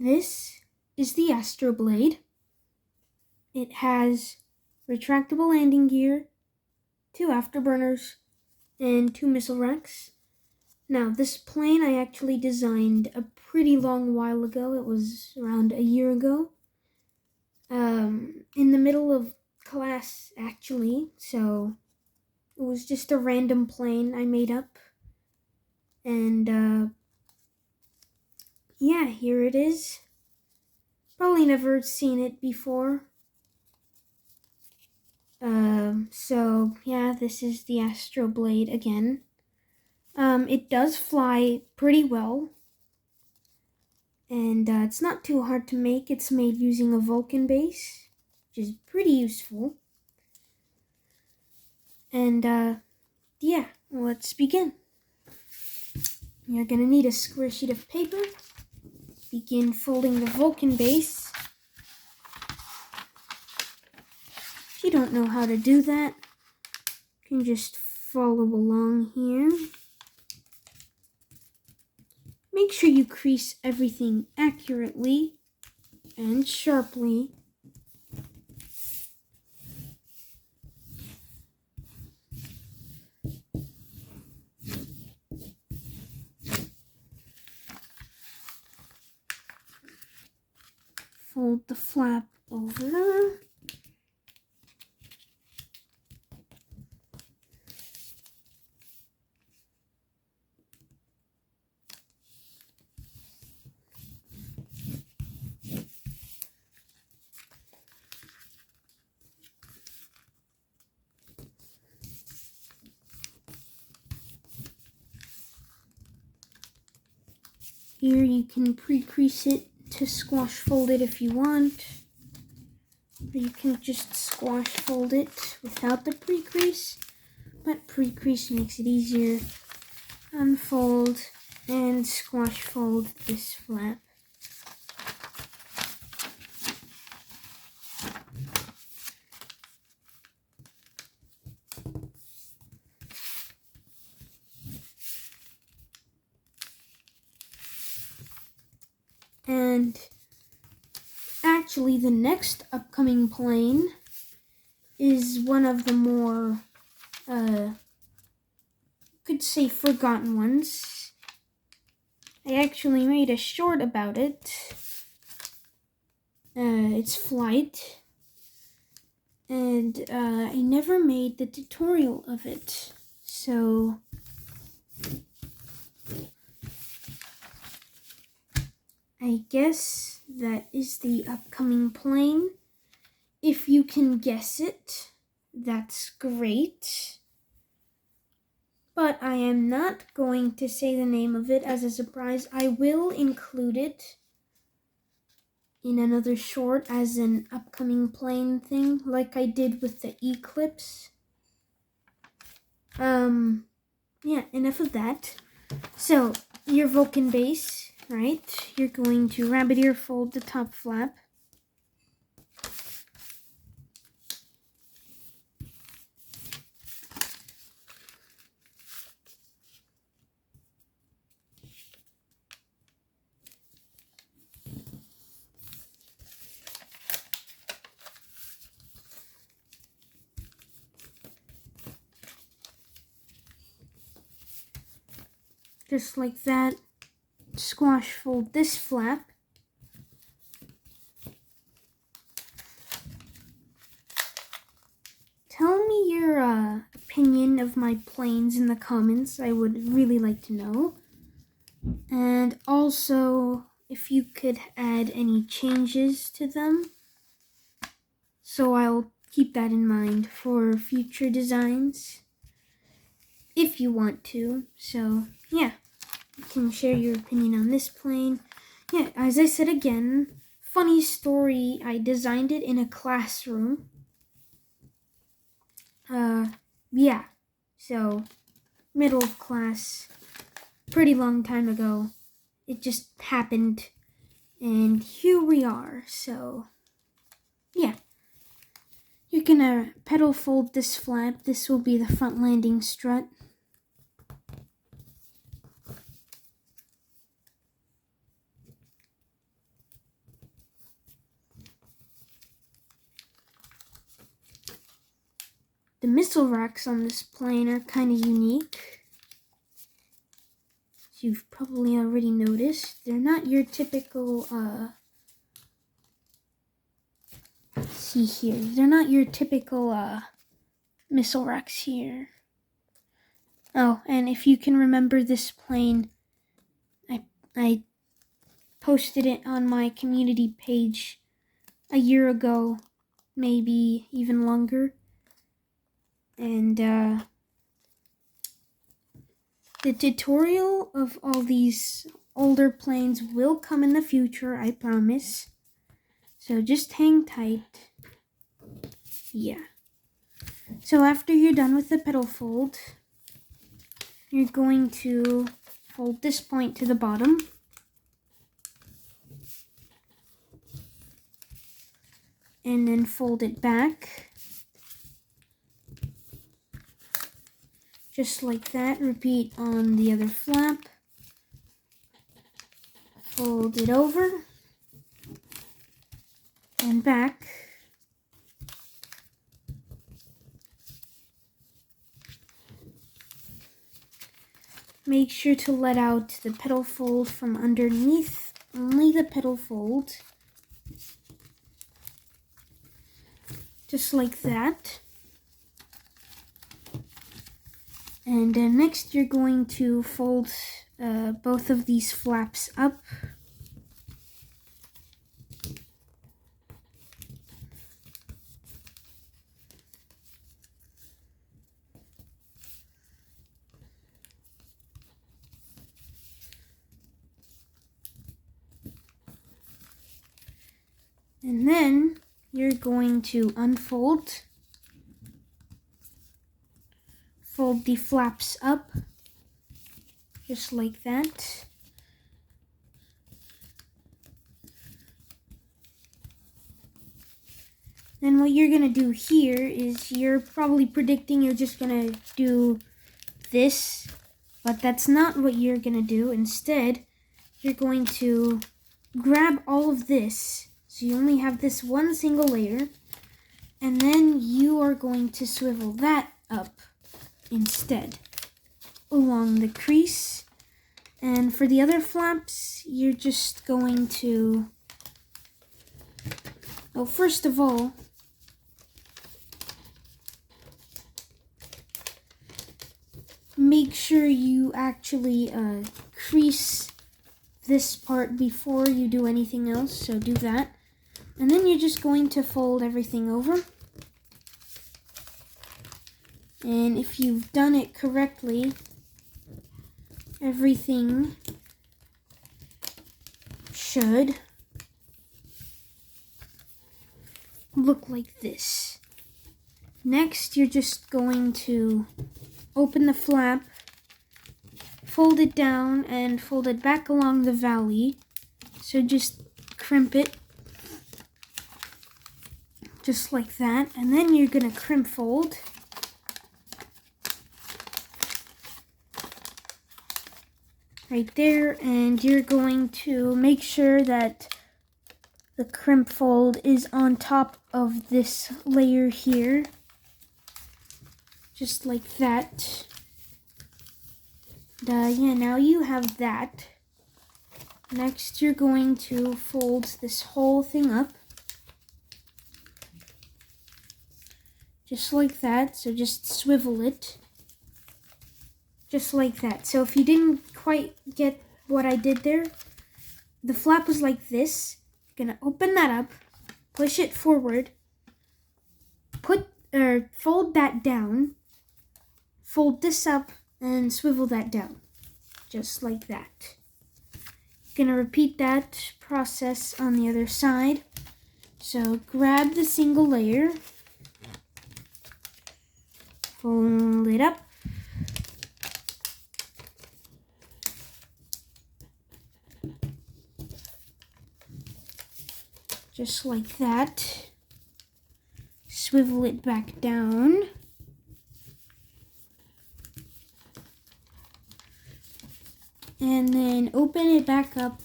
This is the Astroblade. It has retractable landing gear, 2 afterburners, and 2 missile racks. Now, this plane I actually designed a pretty long while ago. It was around a year ago. In the middle of class, actually. So, it was just a random plane I made up. And, yeah, here it is. Probably never seen it before. So yeah, this is the Astroblade again. It does fly pretty well. And it's not too hard to make. It's made using a Vulcan base, which is pretty useful. And yeah, let's begin. You're gonna need a square sheet of paper. Begin folding the Vulcan base. If you don't know how to do that, you can just follow along here. Make sure you crease everything accurately and sharply. Fold the flap over. Here you can pre-crease it to squash fold it if you want. Or you can just squash fold it without the pre-crease. But pre-crease makes it easier. Unfold and squash fold this flap. And actually, the next upcoming plane is one of the more, could say forgotten ones. I actually made a short about it. Its flight. And I never made the tutorial of it. So I guess that is the upcoming plane. If you can guess it, that's great. But I am not going to say the name of it as a surprise. I will include it in another short as an upcoming plane thing, like I did with the Eclipse. Yeah, enough of that. So, your Vulcan base, right? You're going to rabbit ear fold the top flap. Just like that. Squash fold this flap. Tell me your opinion of my planes in the comments. I would really like to know. And also, if you could add any changes to them. So I'll keep that in mind for future designs. If you want to. So, yeah. You can share your opinion on this plane. Yeah, as I said again, funny story, I designed it in a classroom. Yeah, so middle of class, pretty long time ago. It just happened, and here we are. So, yeah. You're gonna pedal fold this flap. This will be the front landing strut. missile racks on this plane are kind of unique. As you've probably already noticed, they're not your typical, see here, they're not your typical, missile racks here. Oh, and if you can remember this plane, I posted it on my community page a year ago, maybe even longer. And the tutorial of all these older planes will come in the future, I promise. So just hang tight. Yeah. So after you're done with the petal fold, you're going to fold this point to the bottom. And then fold it back. Just like that. Repeat on the other flap. Fold it over. And back. Make sure to let out the petal fold from underneath. Only the petal fold. Just like that. And next you're going to fold both of these flaps up. And then you're going to unfold. Fold the flaps up, just like that. Then what you're gonna do here is, you're probably predicting you're just gonna do this, but that's not what you're gonna do. Instead, you're going to grab all of this, so you only have this one single layer, and then you are going to swivel that up instead along the crease. And for the other flaps, you're just going to, oh, first of all, make sure you actually crease this part before you do anything else, so do that. And then you're just going to fold everything over. And if you've done it correctly, everything should look like this. Next, you're just going to open the flap, fold it down, and fold it back along the valley. So just crimp it, just like that. And then you're gonna crimp fold. Right there, and you're going to make sure that the crimp fold is on top of this layer here. Just like that. Yeah, now you have that. Next, you're going to fold this whole thing up. Just like that, so just swivel it. Just like that. So if you didn't quite get what I did there, the flap was like this. You're gonna open that up, push it forward, fold that down, fold this up, and swivel that down. Just like that. You're gonna repeat that process on the other side. So grab the single layer, fold it up, just like that. Swivel it back down. And then open it back up.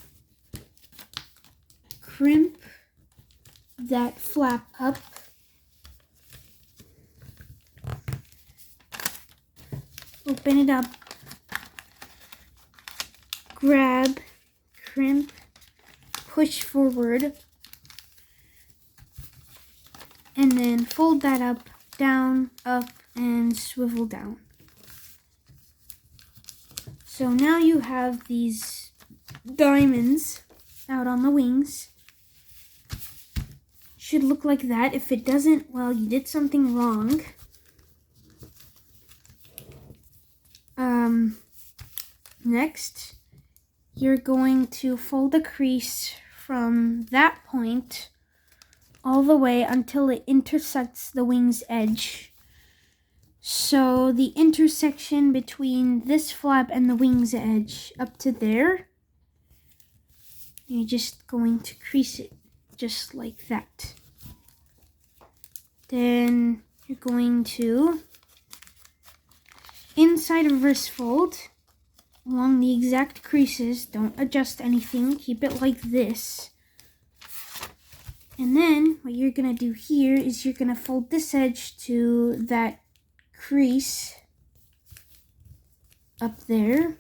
Crimp that flap up. open it up, grab, crimp, push forward, and then fold that up, down, up, and swivel down. So now you have these diamonds out on the wings. Should look like that. If it doesn't, well, you did something wrong. Next, you're going to fold a crease from that point all the way until it intersects the wing's edge. So the intersection between this flap and the wing's edge up to there, you're just going to crease it just like that. Then you're going to inside reverse fold along the exact creases. Don't adjust anything, keep it like this. And then what you're gonna do here is you're gonna fold this edge to that crease up there,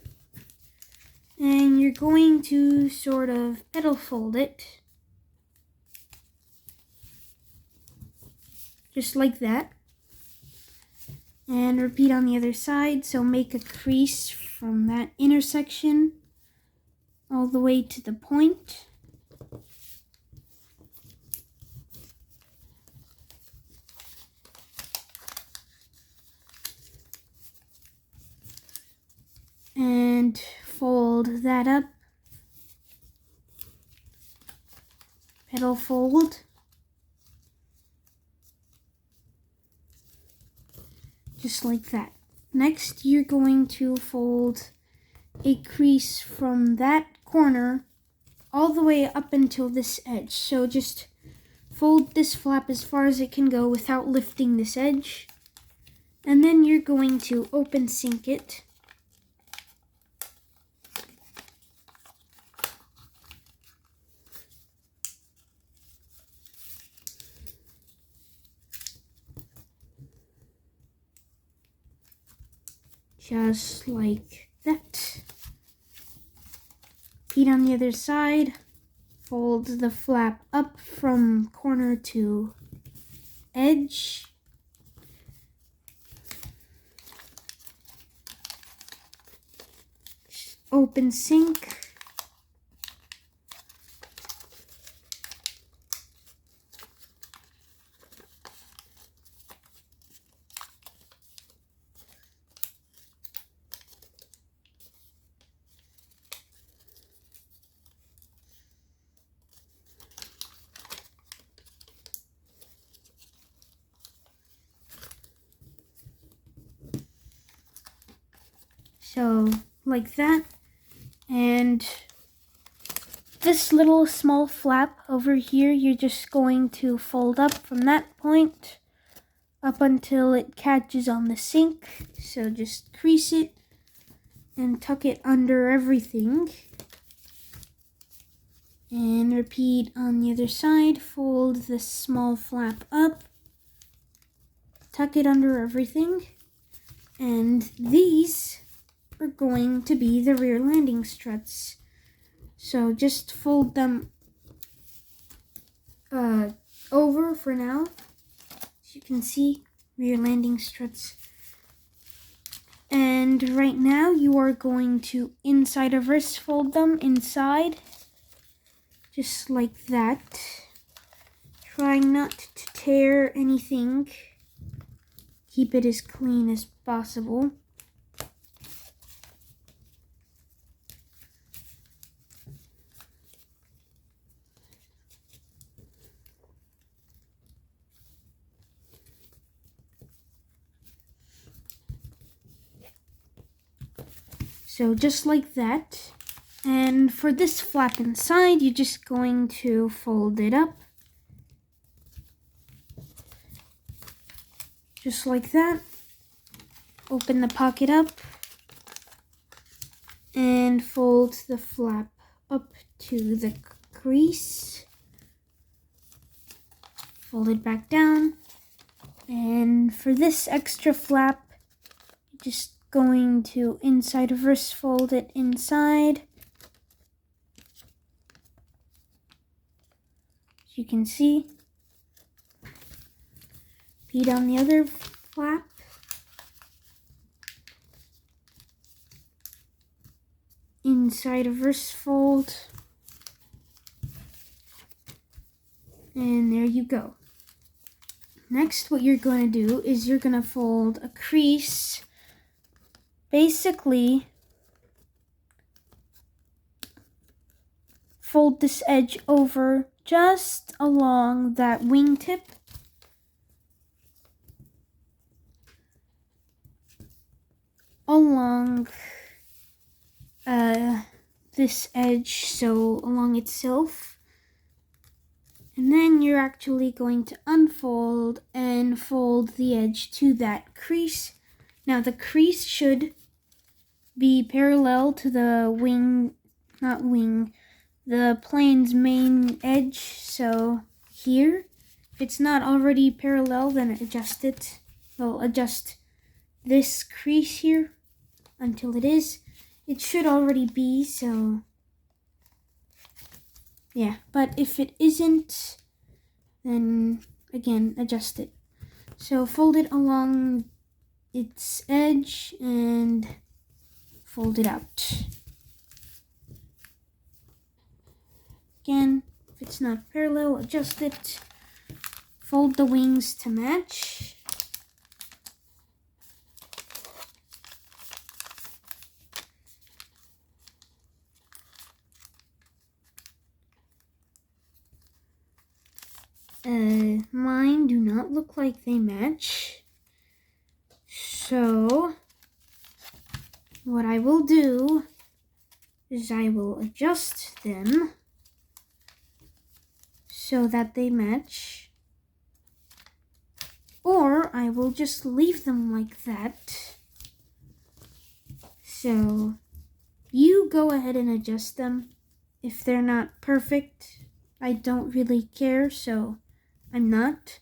and you're going to sort of petal fold it just like that, and repeat on the other side. So make a crease from that intersection all the way to the point. And fold that up, petal fold, just like that. Next, you're going to fold a crease from that corner all the way up until this edge. So just fold this flap as far as it can go without lifting this edge. And then you're going to open sink it. Just like that. Repeat on the other side. Fold the flap up from corner to edge. Open sink. So, like that. And this little small flap over here, you're just going to fold up from that point up until it catches on the sink. So just crease it and tuck it under everything. And repeat on the other side. Fold this small flap up, tuck it under everything. And these are going to be the rear landing struts. So just fold them over for now. As you can see, rear landing struts. And right now you are going to inside reverse fold them inside, just like that. Trying not to tear anything. Keep it as clean as possible. So just like that. And for this flap inside, you're just going to fold it up. Just like that. Open the pocket up. And fold the flap up to the crease. Fold it back down. And for this extra flap, just going to inside reverse fold it inside. As you can see. Repeat on the other flap. Inside reverse fold. And there you go. Next, what you're going to do is you're going to fold a crease. Basically, fold this edge over just along that wingtip. Along this edge, so along itself. And then you're actually going to unfold and fold the edge to that crease. Now the crease should be parallel to the the plane's main edge. So here, if it's not already parallel, then adjust it. Well, adjust this crease here until it is. It should already be, so yeah. But if it isn't, then again, adjust it. So fold it along its edge and fold it out. Again, if it's not parallel, adjust it. Fold the wings to match. Mine do not look like they match. So, what I will do is I will adjust them so that they match. Or I will just leave them like that. So, you go ahead and adjust them. If they're not perfect, I don't really care, so I'm not.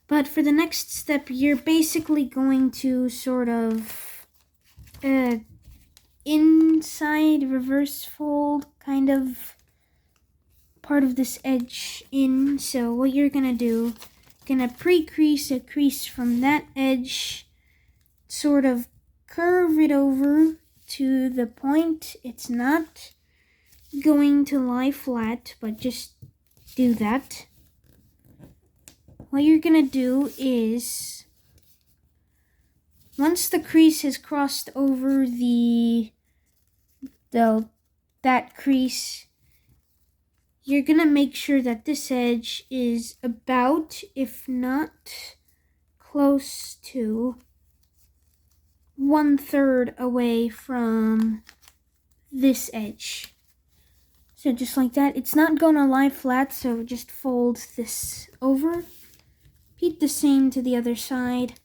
But for the next step, you're basically going to sort of inside reverse fold kind of part of this edge in. So what you're gonna do, gonna pre-crease a crease from that edge, sort of curve it over to the point. It's not going to lie flat, but just do that. What you're gonna do is, once the crease has crossed over that crease, you're gonna make sure that this edge is about, if not close to, 1/3 away from this edge. So just like that. It's not gonna lie flat, so just fold this over. Repeat the same to the other side.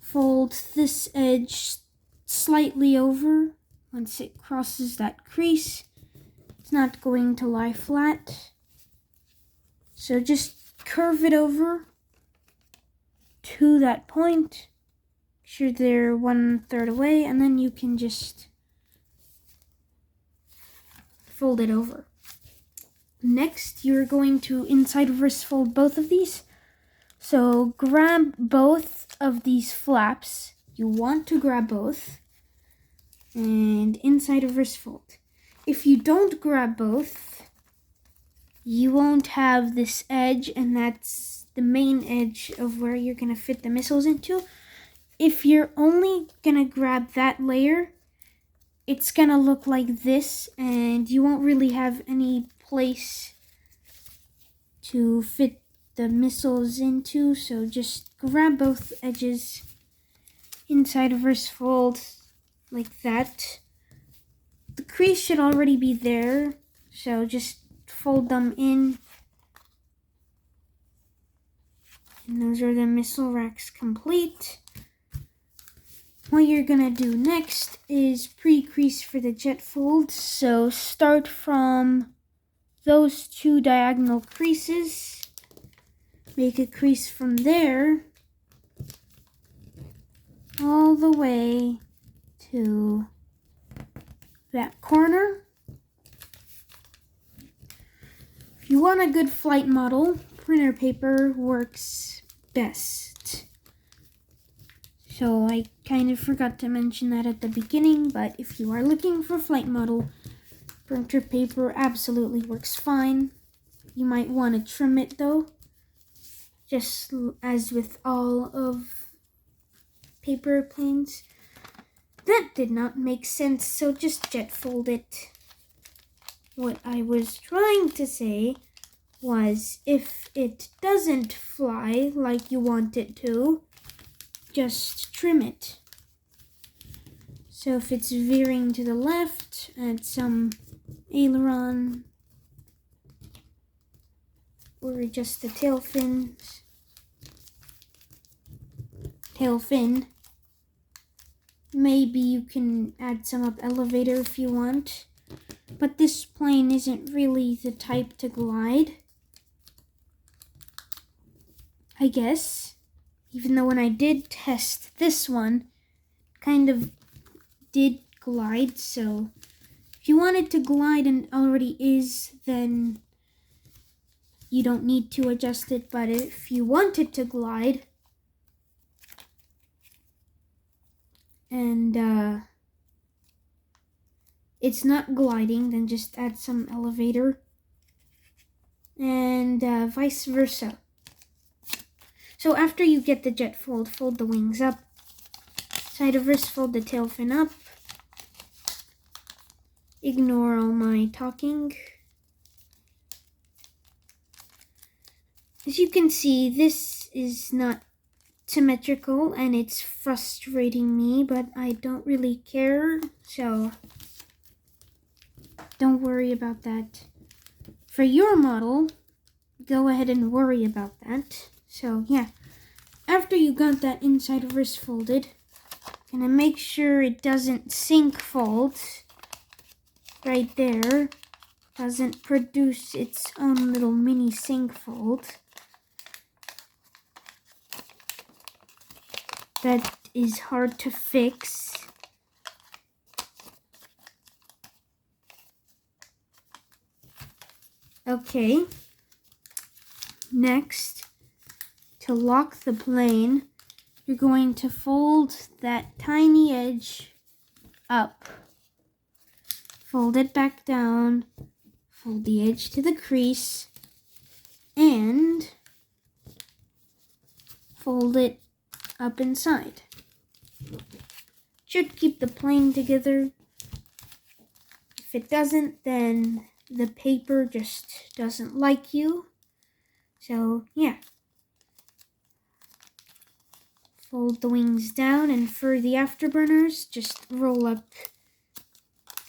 Fold this edge slightly over. Once it crosses that crease, it's not going to lie flat. So just curve it over to that point. Make sure they're 1/3 away, and then you can just fold it over. Next, you're going to inside reverse fold both of these. So grab both of these flaps. You want to grab both. And inside reverse fold. If you don't grab both, you won't have this edge, and that's the main edge of where you're going to fit the missiles into. If you're only going to grab that layer, it's going to look like this, and you won't really have any place to fit the missiles into. So just grab both edges, inside reverse fold like that. The crease should already be there, so just fold them in. And those are the missile racks complete. What you're gonna do next is pre-crease for the jet fold. So start from those two diagonal creases. Make a crease from there all the way to that corner. If you want a good flight model, printer paper works best. So I kind of forgot to mention that at the beginning, but if you are looking for flight model, printer paper absolutely works fine. You might want to trim it though, just as with all of paper planes. That did not make sense, so just jet fold it. What I was trying to say was, if it doesn't fly like you want it to, just trim it. So if it's veering to the left, add some aileron or just the tail fin. Maybe you can add some up elevator if you want, but this plane isn't really the type to glide, I guess. Even though when I did test this one, kind of did glide, so if you want it to glide and it already is, then you don't need to adjust it, but if you want it to glide, and it's not gliding, then just add some elevator, and vice versa. So after you get the jet fold, fold the wings up, side of wrist, fold the tail fin up. Ignore all my talking. As you can see, this is not symmetrical and it's frustrating me, but I don't really care, so don't worry about that. For your model, go ahead and worry about that. So yeah, after you got that inside of wrist folded, gonna make sure it doesn't sink fold right there, doesn't produce its own little mini sink fold. That is hard to fix. Okay, next, to lock the plane, you're going to fold that tiny edge up, fold it back down, fold the edge to the crease, and fold it up inside. Should keep the plane together. If it doesn't, then the paper just doesn't like you. So yeah. Fold the wings down, and for the afterburners, just roll up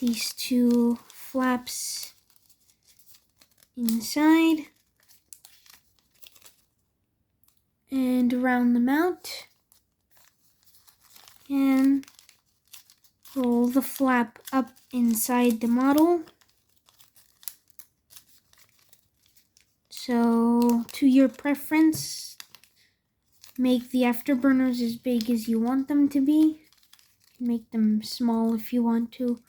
these two flaps inside and round them out, and roll the flap up inside the model. So to your preference, make the afterburners as big as you want them to be. Make them small if you want to.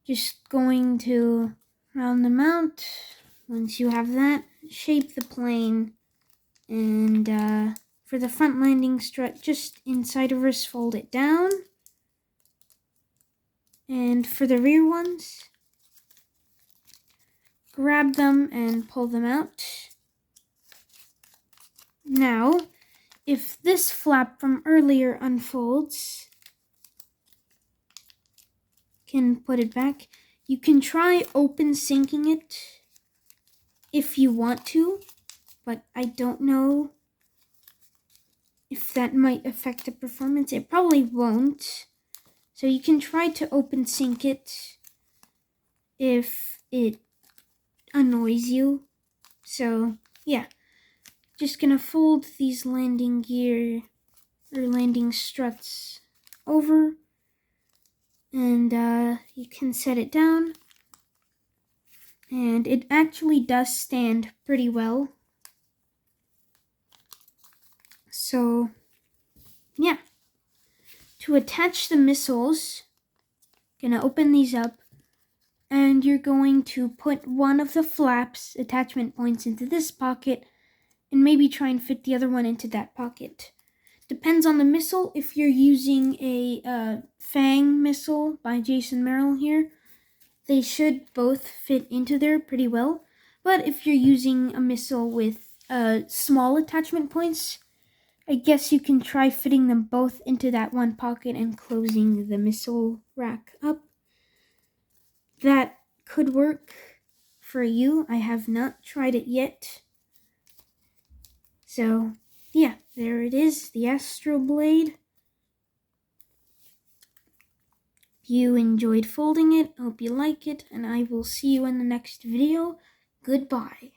Just going to round them out. Once you have that, shape the plane, and for the front landing strut, just inside of wrist fold it down, and for the rear ones, grab them and pull them out. Now, if this flap from earlier unfolds, can put it back. You can try open sinking it if you want to, but I don't know if that might affect the performance. It probably won't. So you can try to open sink it if it annoys you. So yeah, just gonna fold these landing gear or landing struts over, and you can set it down, and it actually does stand pretty well. So yeah. To attach the missiles, gonna open these up, and you're going to put one of the flaps attachment points into this pocket, and maybe try and fit the other one into that pocket. Depends on the missile. If you're using a Fang missile by Jason Merrill here, they should both fit into there pretty well. But if you're using a missile with small attachment points, I guess you can try fitting them both into that one pocket and closing the missile rack up. That could work for you. I have not tried it yet. So, yeah, there it is, the Astroblade. If you enjoyed folding it, hope you like it, and I will see you in the next video. Goodbye.